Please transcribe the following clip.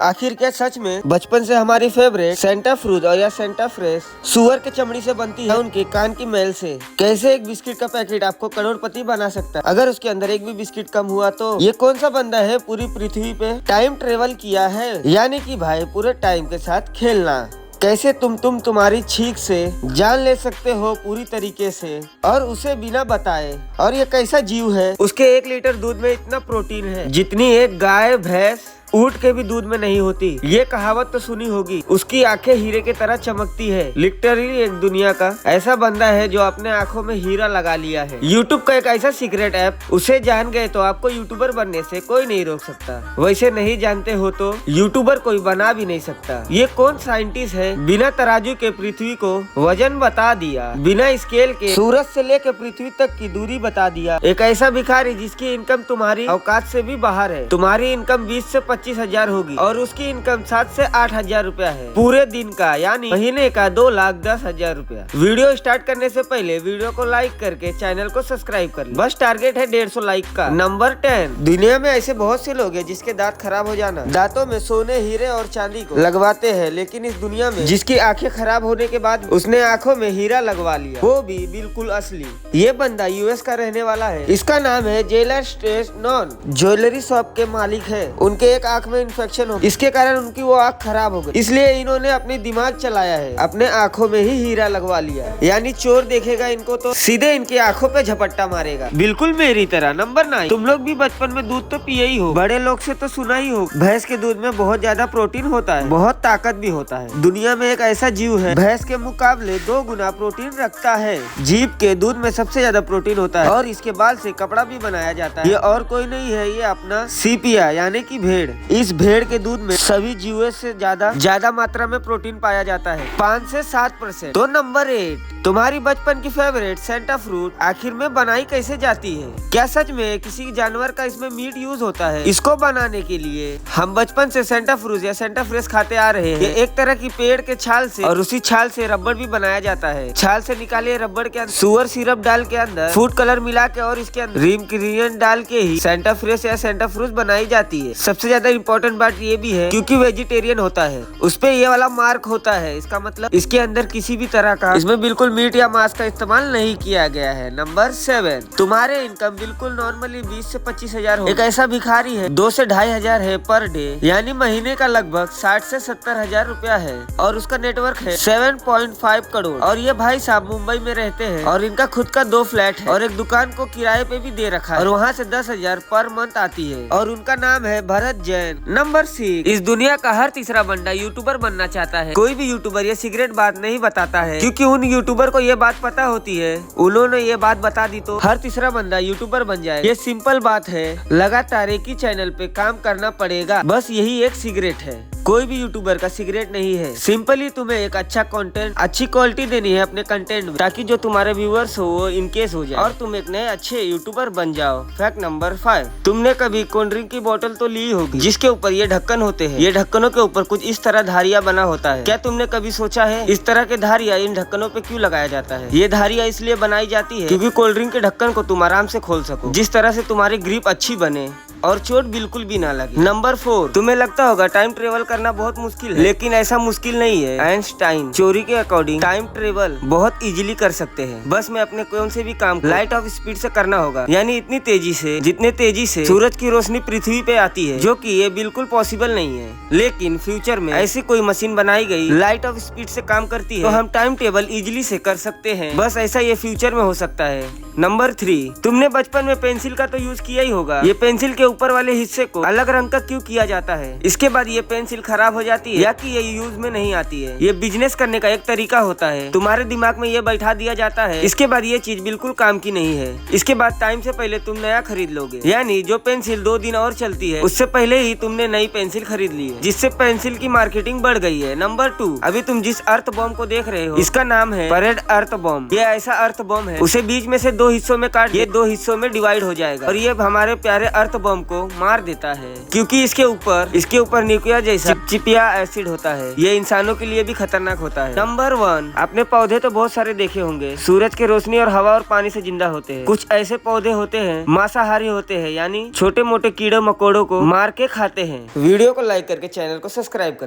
आखिर क्या सच में बचपन से हमारी फेवरेट सेंटा फ्रूज और या सेंटा फ्रेश सुअर के चमड़ी से बनती है उनके कान की मैल से? कैसे एक बिस्किट का पैकेट आपको करोड़पति बना सकता है? अगर उसके अंदर एक भी बिस्किट कम हुआ तो ये कौन सा बंदा है पूरी पृथ्वी पे टाइम ट्रेवल किया है? यानी कि भाई पूरे टाइम के साथ खेलना। कैसे तुम्हारी छींक से जान ले सकते हो पूरी तरीके से और उसे बिना बताए? और ये कैसा जीव है? उसके 1 लीटर दूध में इतना प्रोटीन है जितनी एक गाय भैंस ऊंट के भी दूध में नहीं होती। ये कहावत तो सुनी होगी। उसकी आंखें हीरे की तरह चमकती है। लिटरली एक दुनिया का ऐसा बंदा है जो अपने आंखों में हीरा लगा लिया है। यूट्यूब का एक ऐसा सीक्रेट ऐप, उसे जान गए तो आपको यूट्यूबर बनने से कोई नहीं रोक सकता। वैसे नहीं जानते हो तो यूट्यूबर कोई बना भी नहीं सकता। ये कौन साइंटिस्ट है बिना तराजू के पृथ्वी को वजन बता दिया, बिना स्केल के सूरज से लेकर पृथ्वी तक की दूरी बता दिया। एक ऐसा भिखारी जिसकी इनकम तुम्हारी औकात से भी बाहर है। तुम्हारी इनकम 20 से 25,000 होगी और उसकी इनकम 7 से 8,000 रुपया है पूरे दिन का, यानी महीने का 2,10,000 रुपया। वीडियो स्टार्ट करने से पहले वीडियो को लाइक करके चैनल को सब्सक्राइब कर ले। बस टारगेट है 150 लाइक का। नंबर 10, दुनिया में ऐसे बहुत से लोग हैं जिसके दांत खराब हो जाना दांतों में सोने, हीरे और चांदी को लगवाते हैं, लेकिन इस दुनिया में जिसकी आंखें खराब होने के बाद उसने आंखों में हीरा लगवा लिया, वो भी बिल्कुल असली। ये बंदा यूएस का रहने वाला है। इसका नाम है जेलर स्टेस नॉन। ज्वेलरी शॉप के मालिक है। उनके एक आंख में इन्फेक्शन हो, इसके कारण उनकी वो आंख खराब हो गई। इसलिए इन्होंने अपनी दिमाग चलाया है, अपने आंखों में ही हीरा लगवा लिया। यानी चोर देखेगा इनको तो सीधे इनकी आंखों पे झपट्टा मारेगा, बिल्कुल मेरी तरह। नंबर 9, तुम लोग भी बचपन में दूध तो पिए ही हो, बड़े लोग से तो सुना ही हो। भैंस के दूध में बहुत ज्यादा प्रोटीन होता है, बहुत ताकत भी होता है। दुनिया में एक ऐसा जीव है भैंस के मुकाबले 2 गुना प्रोटीन रखता है। जीव के दूध में सबसे ज्यादा प्रोटीन होता है और इसके बाल से कपड़ा भी बनाया जाता है। ये और कोई नहीं है, ये अपना सीपिया यानी कि भेड़। इस भेड़ के दूध में सभी जीवों से ज्यादा मात्रा में प्रोटीन पाया जाता है, 5 से 7%। तो नंबर 8, तुम्हारी बचपन की फेवरेट सेंटा फ्रूट आखिर में बनाई कैसे जाती है? क्या सच में किसी जानवर का इसमें मीट यूज होता है? इसको बनाने के लिए हम बचपन से सेंटा फ्रूट या सेंटा फ्रेश खाते आ रहे हैं। ये एक तरह की पेड़ के छाल से और उसी छाल से रबड़ भी बनाया जाता है। छाल से निकाले रबड़ के अंदर सुअर सिरप डाल के अंदर फूड कलर मिला के और इसके अंदर इंग्रेडिएंट डाल के ही सेंटा फ्रेश या सेंटा फ्रूट बनाई जाती है। सबसे ज्यादा इम्पोर्टेंट बात ये भी है क्योंकि वेजिटेरियन होता है, उस पे ये वाला मार्क होता है। इसका मतलब इसके अंदर किसी भी तरह का इसमें बिल्कुल मीट या मांस का इस्तेमाल नहीं किया गया है। नंबर 7, तुम्हारे इनकम बिल्कुल नॉर्मली 20 से 25,000 हो। एक ऐसा भिखारी है 2 से 2,500 है पर डे, यानी महीने का लगभग 60 से 70,000 रुपया है और उसका नेटवर्क है 7.5 करोड़। और ये भाई साहब मुंबई में रहते हैं और इनका खुद का 2 फ्लैट है और एक दुकान को किराए पे भी दे रखा है और वहाँ से 10,000 पर मंथ आती है और उनका नाम है भरत जैन। नंबर 6, इस दुनिया का हर तीसरा बंदा यूट्यूबर बनना चाहता है। कोई भी यूट्यूबर ये सीक्रेट बात नहीं बताता है क्योंकि उन यूट्यूबर को ये बात पता होती है, उन्होंने ये बात बता दी तो हर तीसरा बंदा यूट्यूबर बन जाए। ये सिंपल बात है, लगातार एक ही चैनल पे काम करना पड़ेगा, बस यही एक सीक्रेट है। कोई भी यूट्यूबर का सीक्रेट नहीं है। सिंपली तुम्हें एक अच्छा कंटेंट, अच्छी क्वालिटी देनी है अपने कंटेंट में ताकि जो तुम्हारे व्यूअर्स हो वो इनकेस हो जाए और तुम एक नए अच्छे यूट्यूबर बन जाओ। फैक्ट नंबर 5, तुमने कभी कोल्ड ड्रिंक की बोतल तो ली होगी जिसके ऊपर ये ढक्कन होते हैं। ये ढक्कनों के ऊपर कुछ इस तरह धारियां बना होता है। क्या तुमने कभी सोचा है इस तरह के धारियां इन ढक्कनों पे क्यों लगाया जाता है? ये धारियां इसलिए बनाई जाती है क्योंकि कोल्ड ड्रिंक के ढक्कन को तुम आराम से खोल सको, जिस तरह से तुम्हारी ग्रिप अच्छी बने और चोट बिल्कुल भी ना लगे। नंबर 4, तुम्हें लगता होगा टाइम ट्रेवल करना बहुत मुश्किल है, लेकिन ऐसा मुश्किल नहीं है। आइंस्टाइन थ्योरी के अकॉर्डिंग टाइम ट्रेवल बहुत इजीली कर सकते हैं। बस में अपने कौन से भी काम लाइट ऑफ स्पीड से करना होगा, यानी इतनी तेजी से जितने तेजी से सूरज की रोशनी पृथ्वी पे आती है, जो कि ये बिल्कुल पॉसिबल नहीं है। लेकिन फ्यूचर में ऐसी कोई मशीन बनाई गई लाइट ऑफ स्पीड से काम करती है तो हम टाइम टेबल इजीली से कर सकते हैं। बस ऐसा ये फ्यूचर में हो सकता है। नंबर 3, तुमने बचपन में पेंसिल का तो यूज किया ही होगा। ये पेंसिल के ऊपर वाले हिस्से को अलग रंग का क्यों किया जाता है? इसके बाद ये पेंसिल खराब हो जाती है या कि ये यूज में नहीं आती है? ये बिजनेस करने का एक तरीका होता है। तुम्हारे दिमाग में ये बैठा दिया जाता है, इसके बाद ये चीज बिल्कुल काम की नहीं है। इसके बाद टाइम से पहले तुम नया खरीद लोगे, यानी जो पेंसिल 2 दिन और चलती है उससे पहले ही तुमने नई पेंसिल खरीद ली है, जिससे पेंसिल की मार्केटिंग बढ़ गई है। नंबर 2, अभी तुम जिस अर्थ बॉम्ब को देख रहे हो इसका नाम है परेड अर्थ बॉम्ब। ये ऐसा अर्थ बॉम्ब है, उसे बीच में से 2 हिस्सों में काट ये 2 हिस्सों में डिवाइड हो जाएगा और ये हमारे प्यारे अर्थ बॉम्ब वर्म को मार देता है, क्योंकि इसके ऊपर न्यूक्लिया जैसा चिपचिपिया एसिड होता है। ये इंसानों के लिए भी खतरनाक होता है। नंबर 1, आपने पौधे तो बहुत सारे देखे होंगे, सूरज के रोशनी और हवा और पानी से जिंदा होते हैं। कुछ ऐसे पौधे होते हैं मांसाहारी होते हैं, यानी छोटे मोटे कीड़े मकोड़ों को मार के खाते हैं। वीडियो को लाइक करके चैनल को सब्सक्राइब करें।